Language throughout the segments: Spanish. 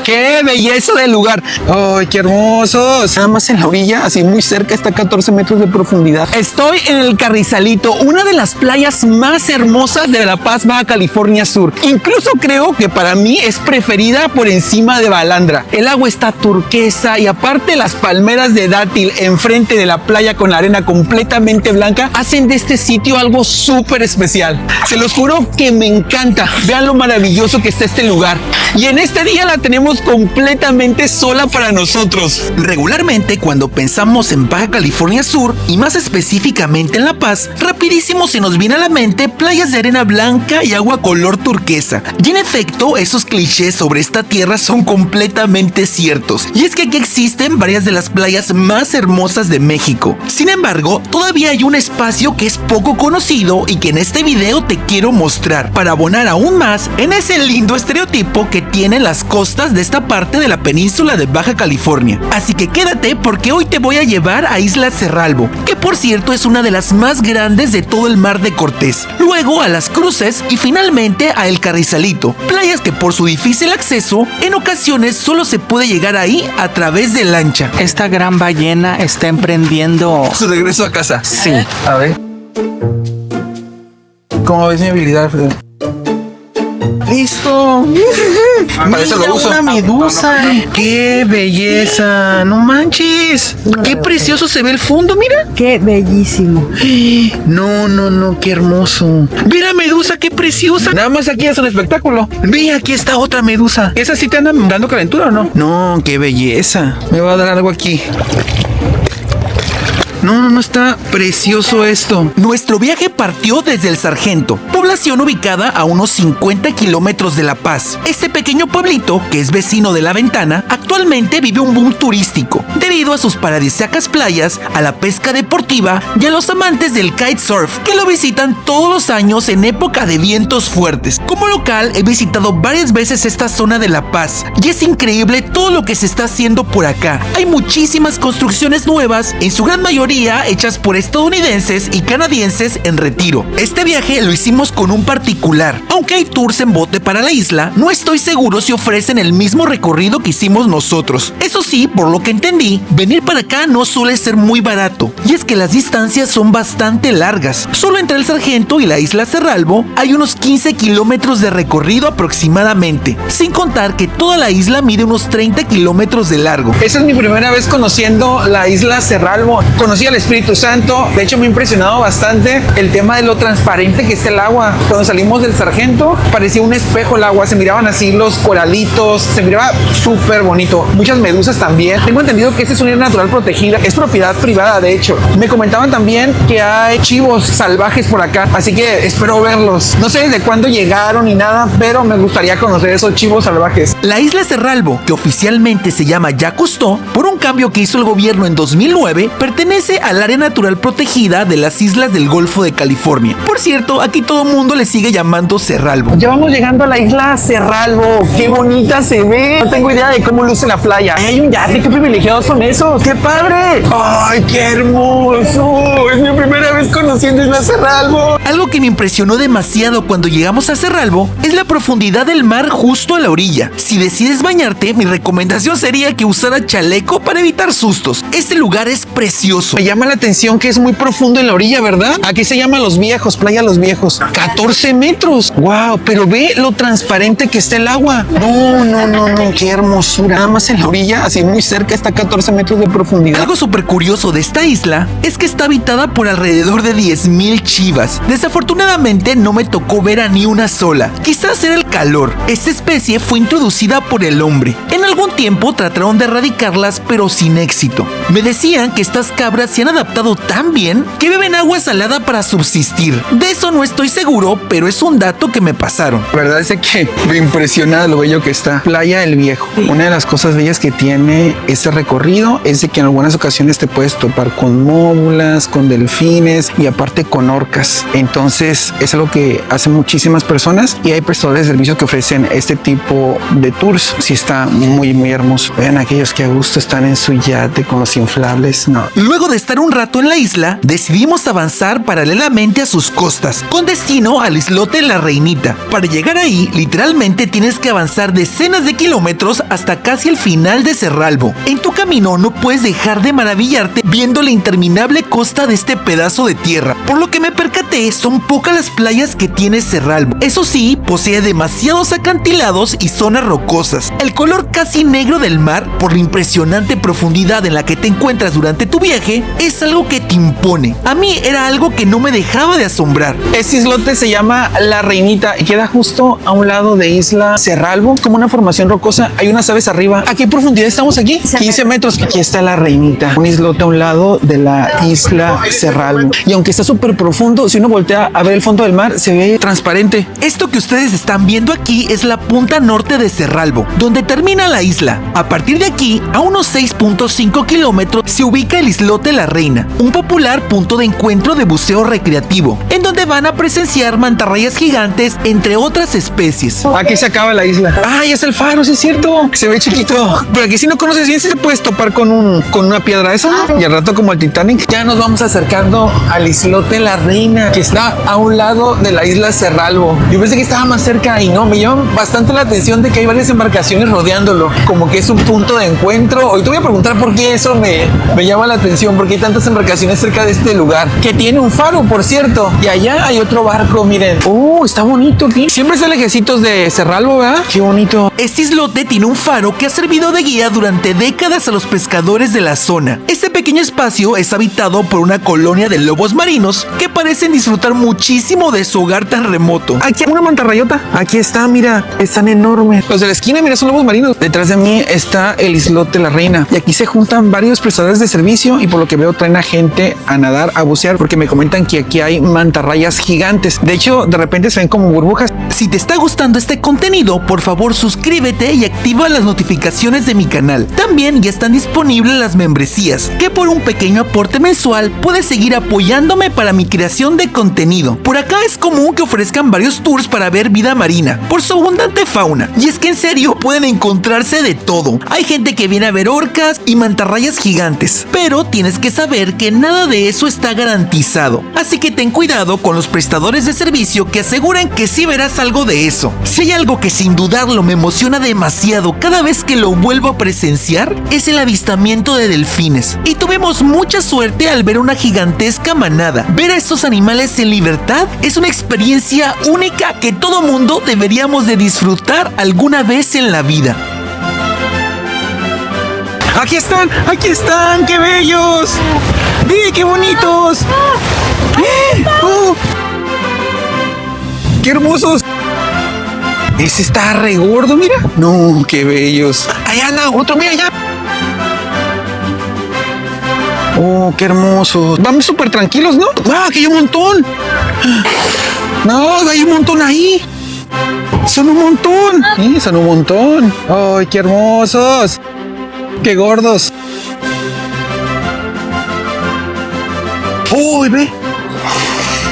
¡Qué belleza del lugar! ¡Ay, qué hermosos! Nada más en la orilla, así muy cerca, está a 14 metros de profundidad. Estoy en el Carrizalito, una de las playas más hermosas de La Paz, Baja California Sur. Incluso creo que para mí es preferida por encima de Balandra. El agua está turquesa y aparte las palmeras de dátil enfrente de la playa con la arena completamente blanca hacen de este sitio algo súper especial. Se los juro que me encanta. Vean lo maravilloso que está este lugar. Y en este día la tenemos completamente sola para nosotros. Regularmente cuando pensamos en Baja California Sur y más específicamente en La Paz, rapidísimo se nos viene a la mente playas de arena blanca y agua color turquesa. Y en efecto, esos clichés sobre esta tierra son completamente ciertos. Y es que aquí existen varias de las playas más hermosas de México. Sin embargo, todavía hay un espacio que es poco conocido y que en este video te quiero mostrar para abonar aún más en ese lindo estereotipo que tienen las costas de esta parte de la península de Baja California. Así que quédate porque hoy te voy a llevar a Isla Cerralbo, que por cierto es una de las más grandes de todo el Mar de Cortés. Luego a Las Cruces y finalmente a El Carrizalito, playas que por su difícil acceso en ocasiones solo se puede llegar ahí a través de lancha. Esta gran ballena está emprendiendo Su regreso a casa. Sí. A ver. ¿Cómo ves mi habilidad, Alfredo? ¡Listo! Para eso lo uso. Una medusa. ¡Qué belleza! ¡No manches! ¡Qué precioso se ve el fondo! ¡Mira! Qué bellísimo. No, qué hermoso. ¡Mira, medusa! ¡Qué preciosa! Nada más aquí es un espectáculo. Ve, aquí está otra medusa. ¿Esa sí te anda dando calentura o no? No, qué belleza. Me va a dar algo aquí. No, está precioso esto. Nuestro viaje partió desde El Sargento, población ubicada a unos 50 kilómetros de La Paz. Este pequeño pueblito, que es vecino de La Ventana, actualmente vive un boom turístico debido a sus paradisíacas playas, a la pesca deportiva y a los amantes del kitesurf, que lo visitan todos los años en época de vientos fuertes. Como local, he visitado varias veces esta zona de La Paz y es increíble todo lo que se está haciendo por acá. Hay muchísimas construcciones nuevas, en su gran mayoría hechas por estadounidenses y canadienses en retiro. Este viaje lo hicimos con un particular. Aunque hay tours en bote para la isla, no estoy seguro si ofrecen el mismo recorrido que hicimos nosotros. Eso sí, por lo que entendí, venir para acá no suele ser muy barato. Y es que las distancias son bastante largas. Solo entre El Sargento y la Isla Cerralbo hay unos 15 kilómetros de recorrido aproximadamente, sin contar que toda la isla mide unos 30 kilómetros de largo. Esa es mi primera vez conociendo la Isla Cerralbo. Conocí al Espíritu Santo. De hecho, me ha impresionado bastante el tema de lo transparente que está el agua. Cuando salimos del Sargento, parecía un espejo el agua. Se miraban así los coralitos. Se miraba súper bonito. Muchas medusas también. Tengo entendido que esta es una área natural protegida. Es propiedad privada, de hecho. Me comentaban también que hay chivos salvajes por acá. Así que espero verlos. No sé desde cuándo llegaron ni nada, pero me gustaría conocer esos chivos salvajes. La Isla Cerralbo, que oficialmente se llama Ya Custó, por un cambio que hizo el gobierno en 2009, pertenece al área natural protegida de las islas del Golfo de California. Por cierto, aquí todo el mundo le sigue llamando Cerralbo. Ya vamos llegando a la Isla Cerralbo. ¡Qué bonita se ve! No tengo idea de cómo luce la playa. Hay un yate. ¡Qué privilegiados son esos! ¡Qué padre! ¡Ay, qué hermoso! Es mi primera vez conociendo Isla Cerralbo. Algo que me impresionó demasiado cuando llegamos a Cerralbo es la profundidad del mar justo a la orilla. Si decides bañarte, mi recomendación sería que usara chaleco para evitar sustos. Este lugar es precioso. Me llama la atención que es muy profundo en la orilla, ¿verdad? Aquí se llama Los Viejos, Playa Los Viejos. 14 metros. ¡Wow! Pero ve lo transparente que está el agua. No. ¡Qué hermosura! Nada más en la orilla, así muy cerca, está a 14 metros de profundidad. Algo súper curioso de esta isla es que está habitada por alrededor de 10,000 chivas. Desafortunadamente no me tocó ver a ni una sola. Quizás era el calor. Esta especie fue introducida por el hombre. En algún tiempo trataron de erradicarlas, pero sin éxito. Me decían que estas cabras se han adaptado tan bien que beben agua salada para subsistir. De eso no estoy seguro, pero es un dato que me pasaron. La verdad es que me impresiona lo bello que está. Playa El Viejo. Una de las cosas bellas que tiene este recorrido es de que en algunas ocasiones te puedes topar con móbulas, con delfines y aparte con orcas. Entonces es algo que hacen muchísimas personas y hay prestadores de servicios que ofrecen este tipo de tours. Sí está muy hermoso. Vean aquellos que a gusto están en su yate con los inflables. No. Luego de estar un rato en la isla, decidimos avanzar paralelamente a sus costas, con destino al islote La Reinita. Para llegar ahí, literalmente tienes que avanzar decenas de kilómetros hasta casi el final de Cerralbo. En tu camino no puedes dejar de maravillarte viendo la interminable costa de este pedazo de tierra. Por lo que me percaté, son pocas las playas que tiene Cerralbo. Eso sí, posee demasiados acantilados y zonas rocosas. El color casi negro del mar, por la impresionante profundidad en la que te encuentras durante tu viaje, es algo que te impone. A mí era algo que no me dejaba de asombrar. Este islote se llama La Reinita y queda justo a un lado de Isla Cerralbo, como una formación rocosa. Hay unas aves arriba. ¿A qué profundidad estamos aquí? 15 metros. Aquí está La Reinita, un islote a un lado de la Isla Cerralbo. Y aunque está súper profundo, si uno voltea a ver el fondo del mar, se ve transparente. Esto que ustedes están viendo aquí es la punta norte de Cerralbo, donde termina la isla. A partir de aquí, a unos 6.5 kilómetros, se ubica el islote La Reina, un popular punto de encuentro de buceo recreativo, en donde van a presenciar mantarrayas gigantes, entre otras especies. Aquí se acaba la isla. ¡Ay, es el faro! Sí es cierto. Se ve chiquito. Pero aquí si no conoces bien, si te puedes topar con una piedra esa. Y al rato como el Titanic. Ya nos vamos acercando al islote La Reina, que está a un lado de la isla Cerralbo. Yo pensé que estaba más cerca y no, me llama bastante la atención de que hay varias embarcaciones rodeándolo. Como que es un punto de encuentro. Hoy te voy a preguntar por qué eso me llama la atención. Porque hay tantas embarcaciones cerca de este lugar. Que tiene un faro, por cierto. Y allá hay otro barco, miren. Está bonito aquí. Siempre es el ejército de Cerralbo, ¿verdad? Qué bonito. Este islote tiene un faro que ha servido de guía durante décadas a los pescadores de la zona. Este pequeño espacio es habitado por una colonia de lobos marinos que parecen disfrutar muchísimo de su hogar tan remoto. Aquí hay una mantarrayota. Aquí está, mira, están enormes. Los de la esquina, mira, son lobos marinos. Detrás de mí está el islote La Reina. Y aquí se juntan varios prestadores de servicio y por lo que veo traen a gente a nadar, a bucear, porque me comentan que aquí hay mantarrayas gigantes. De hecho, de repente se ven como burbujas. Si te está gustando este contenido, por favor suscríbete y activa las notificaciones de mi canal. También ya están disponibles las membresías, que por un pequeño aporte mensual puedes seguir apoyándome para mi creación de contenido. Por acá es común que ofrezcan varios tours para ver vida marina, por su abundante fauna. Y es que en serio pueden encontrarse de todo. Hay gente que viene a ver orcas y mantarrayas gigantes, pero tienes que saber que nada de eso está garantizado. Así que ten cuidado con los prestadores de servicio que aseguran que sí verás algo de eso. Si hay algo que sin dudarlo me emociona demasiado cada vez que lo vuelvo a presenciar, es el avistamiento de delfines. Y tuvimos mucha suerte al ver una gigantesca manada. Ver a estos animales en libertad es una experiencia única que todo mundo deberíamos de disfrutar alguna vez en la vida. Aquí están, qué bellos. ¡Qué bonitos! ¡Qué hermosos! Ese está re gordo, mira. No, qué bellos. Allá anda, otro, mira allá. Qué hermosos. Vamos súper tranquilos, ¿no? Aquí hay un montón. No, hay un montón ahí. Son un montón. Sí, son un montón. ¡Ay, qué hermosos! ¡Qué gordos! ¡Uy, ve!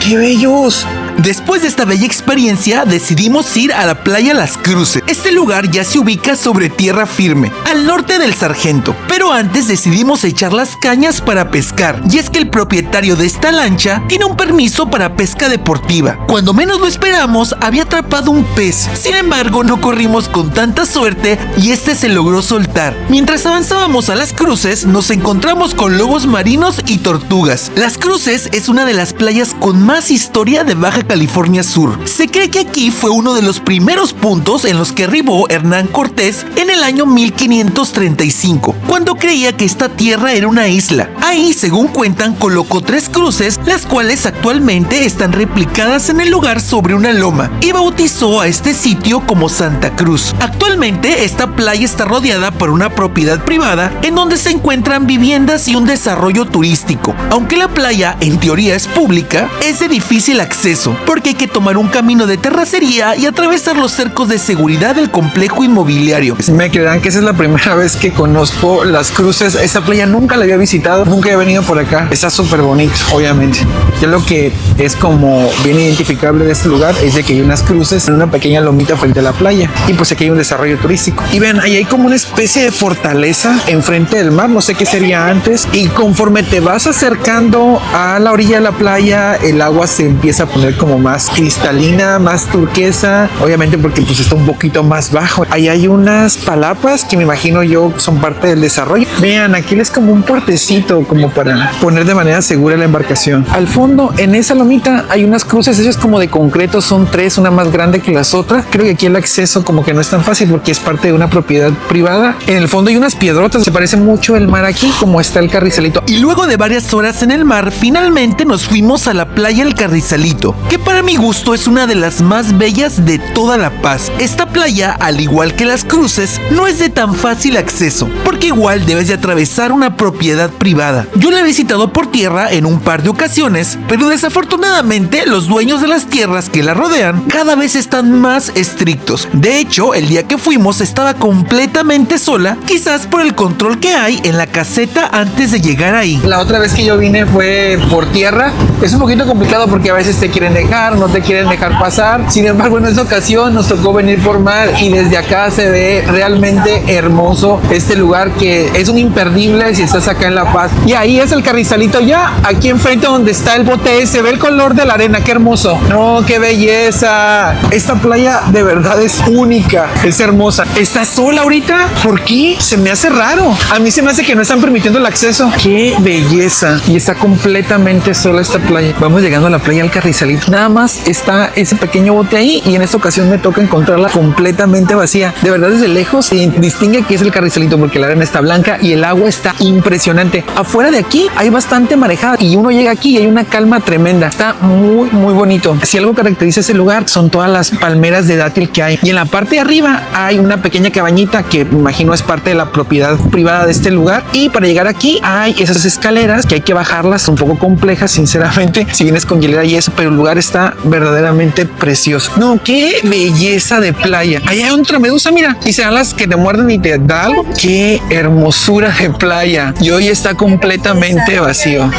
¡Qué bellos! Después de esta bella experiencia, decidimos ir a la playa Las Cruces. Este lugar ya se ubica sobre tierra firme, al norte del Sargento. Pero antes decidimos echar las cañas para pescar. Y es que el propietario de esta lancha tiene un permiso para pesca deportiva. Cuando menos lo esperamos, había atrapado un pez. Sin embargo, no corrimos con tanta suerte y este se logró soltar. Mientras avanzábamos a Las Cruces, nos encontramos con lobos marinos y tortugas. Las Cruces es una de las playas con más historia de Baja California Sur. Se cree que aquí fue uno de los primeros puntos en los que arribó Hernán Cortés en el año 1535, cuando creía que esta tierra era una isla. Ahí, según cuentan, colocó 3 cruces, las cuales actualmente están replicadas en el lugar sobre una loma, y bautizó a este sitio como Santa Cruz. Actualmente, esta playa está rodeada por una propiedad privada en donde se encuentran viviendas y un desarrollo turístico. Aunque la playa, en teoría, es pública, es de difícil acceso. peligroso, porque hay que tomar un camino de terracería y atravesar los cercos de seguridad del complejo inmobiliario. Me creerán que esa es la primera vez que conozco Las Cruces. Esa playa nunca la había visitado, nunca había venido por acá. Está súper bonito, obviamente. Ya lo que es como bien identificable de este lugar es de que hay unas cruces en una pequeña lomita frente a la playa. Y pues aquí hay un desarrollo turístico. Y ven, ahí hay como una especie de fortaleza enfrente del mar. No sé qué sería antes. Y conforme te vas acercando a la orilla de la playa, el agua se empieza a poner como más cristalina, más turquesa. Obviamente porque pues está un poquito más bajo. Ahí hay unas palapas que me imagino yo son parte del desarrollo. Vean, aquí es como un puertecito como para poner de manera segura la embarcación. Al fondo, en esa lomita hay unas cruces hechas como de concreto. Son tres, una más grande que las otras. Creo que aquí el acceso como que no es tan fácil porque es parte de una propiedad privada. En el fondo hay unas piedrotas. Se parece mucho el mar aquí como está el Carrizalito. Y luego de varias horas en el mar, finalmente nos fuimos a la playa El Carrizalito, que para mi gusto es una de las más bellas de toda La Paz. Esta playa, al igual que Las Cruces, no es de tan fácil acceso, porque igual debes de atravesar una propiedad privada. Yo la he visitado por tierra en un par de ocasiones, pero desafortunadamente los dueños de las tierras que la rodean cada vez están más estrictos. De hecho, el día que fuimos estaba completamente sola, quizás por el control que hay en la caseta antes de llegar ahí. La otra vez que yo vine fue por tierra. Es un poquito complicado porque a veces te quieren dejar, no te quieren dejar pasar. Sin embargo, en esta ocasión nos tocó venir por mar y desde acá se ve realmente hermoso este lugar que es un imperdible si estás acá en La Paz. Y ahí es el Carrizalito ya, aquí enfrente donde está el bote, se ve el color de la arena, qué hermoso. No, qué belleza. Esta playa de verdad es única, es hermosa. ¿Estás sola ahorita? ¿Por qué? Se me hace raro. A mí se me hace que no están permitiendo el acceso. Qué belleza. Y está completamente sola esta playa. Vamos llegando a la playa del Carrizalito. Nada más está ese pequeño bote ahí y en esta ocasión me toca encontrarla completamente vacía. De verdad desde lejos se distingue que es el Carrizalito porque la arena está blanca y el agua está impresionante. Afuera de aquí hay bastante marejada y uno llega aquí y hay una calma tremenda. Está muy bonito. Si algo caracteriza ese lugar son todas las palmeras de dátil que hay. Y en la parte de arriba hay una pequeña cabañita que me imagino es parte de la propiedad privada de este lugar. Y para llegar aquí hay esas escaleras que hay que bajarlas, un poco complejas sinceramente si vienes con hielera y eso, pero el lugar está verdaderamente precioso. No, qué belleza de playa. Allá hay otra medusa, mira, y serán las que te muerden y te da algo. Qué hermosura de playa. Y hoy está completamente vacío.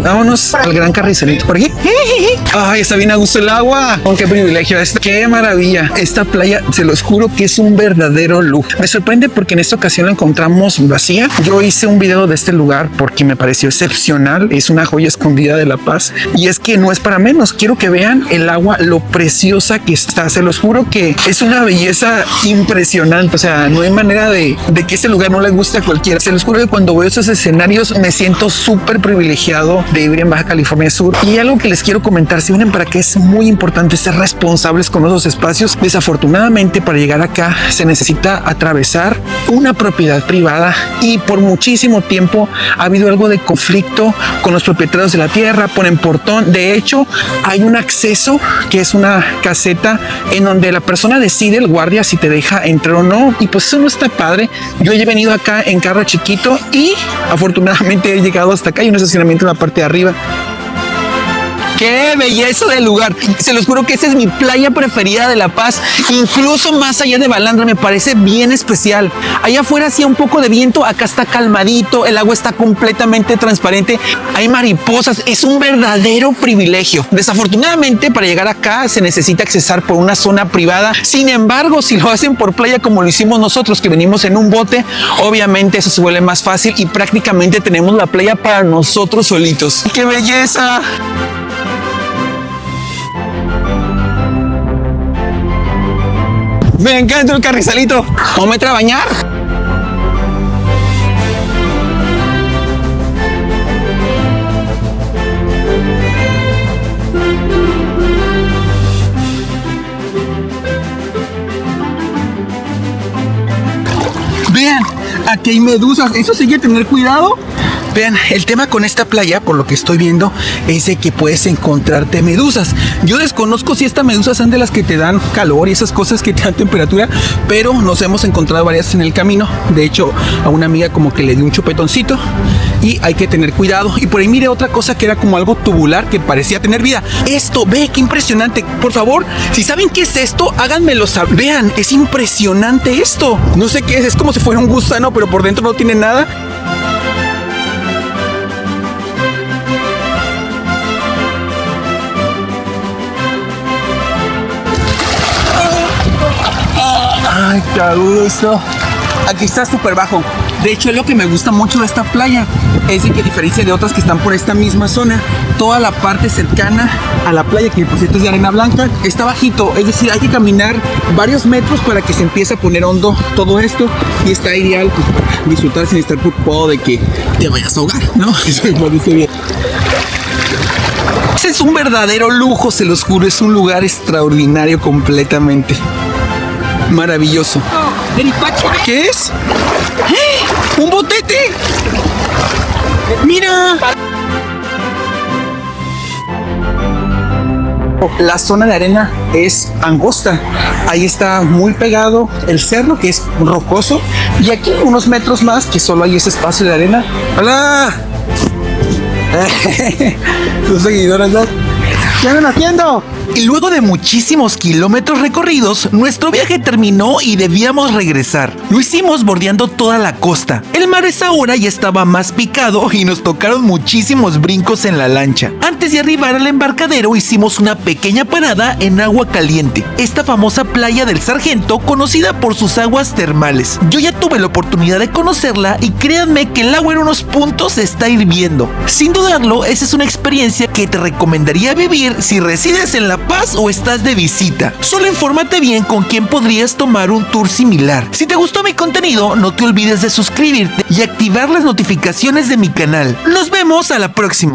Vámonos al Gran Carrizalito. ¿Por aquí? Ay, está bien a gusto el agua. Oh, qué privilegio esto. Qué maravilla. Esta playa, se los juro que es un verdadero lujo. Me sorprende porque en esta ocasión la encontramos vacía. Yo hice un video de este lugar porque me pareció excepcional. Es una joya escondida de La Paz. Y es que no es para menos. Quiero que vean el agua, lo preciosa que está. Se los juro que es una belleza impresionante. O sea, no hay manera de que ese lugar no le guste a cualquiera. Se los juro que cuando veo esos escenarios me siento súper privilegiado de vivir en Baja California Sur. Y algo que les quiero comentar, si vienen para acá es muy importante ser responsables con esos espacios. Desafortunadamente para llegar acá se necesita atravesar una propiedad privada y por muchísimo tiempo ha habido algo de conflicto con los propietarios de la tierra, ponen portón. De hecho, hay un acceso que es una caseta en donde la persona decide, el guardia, si te deja entrar o no, y pues eso no está padre. Yo he venido acá en carro chiquito y afortunadamente he llegado hasta acá. Hay un estacionamiento en la parte de arriba. ¡Qué belleza del lugar! Se los juro que esa es mi playa preferida de La Paz. Incluso más allá de Balandra, me parece bien especial. Allá afuera hacía un poco de viento, acá está calmadito, el agua está completamente transparente, hay mariposas, es un verdadero privilegio. Desafortunadamente, para llegar acá se necesita accesar por una zona privada. Sin embargo, si lo hacen por playa como lo hicimos nosotros, que venimos en un bote, obviamente eso se vuelve más fácil y prácticamente tenemos la playa para nosotros solitos. ¡Qué belleza! Me encanta el Carrizalito. Vamos a meter a bañar. Vean, aquí hay medusas. Eso sí hay que tener cuidado Vean, el tema con esta playa, por lo que estoy viendo, es de que puedes encontrarte medusas. Yo desconozco si estas medusas son de las que te dan calor y esas cosas que te dan temperatura, pero nos hemos encontrado varias en el camino. De hecho, a una amiga como que le dio un chupetoncito y hay que tener cuidado. Y por ahí mire otra cosa que era como algo tubular que parecía tener vida. Esto, ve, qué impresionante. Por favor, si saben qué es esto, háganmelo saber. Vean, es impresionante esto. No sé qué es como si fuera un gusano, pero por dentro no tiene nada. Ay, cabrón, esto. Aquí está súper bajo. De hecho, es lo que me gusta mucho de esta playa. Es de que a diferencia de otras que están por esta misma zona, toda la parte cercana a la playa, que por cierto es de arena blanca, está bajito. Es decir, hay que caminar varios metros para que se empiece a poner hondo todo esto. Y está ideal pues, para disfrutar sin estar preocupado de que te vayas a ahogar, ¿no? Eso me parece bien. Es un verdadero lujo, se los juro. Es un lugar extraordinario completamente. Maravilloso. ¿Qué es? ¡Eh! ¡Un botete! ¡Mira! La zona de arena es angosta. Ahí está muy pegado el cerro, que es rocoso. Y aquí unos metros más, que solo hay ese espacio de arena. ¡Hola! Tus seguidoras, ¿no? ¿Qué andan haciendo? Y luego de muchísimos kilómetros recorridos, nuestro viaje terminó y debíamos regresar. Lo hicimos bordeando toda la costa. El mar a esa hora ya estaba más picado y nos tocaron muchísimos brincos en la lancha. Antes de arribar al embarcadero hicimos una pequeña parada en Agua Caliente, esta famosa playa del Sargento conocida por sus aguas termales. Yo ya tuve la oportunidad de conocerla y créanme que el agua en unos puntos está hirviendo. Sin dudarlo, esa es una experiencia que te recomendaría vivir si resides en La Paz o estás de visita. Solo infórmate bien con quién podrías tomar un tour similar. Si te gustó mi contenido, no te olvides de suscribirte y activar las notificaciones de mi canal. Nos vemos a la próxima.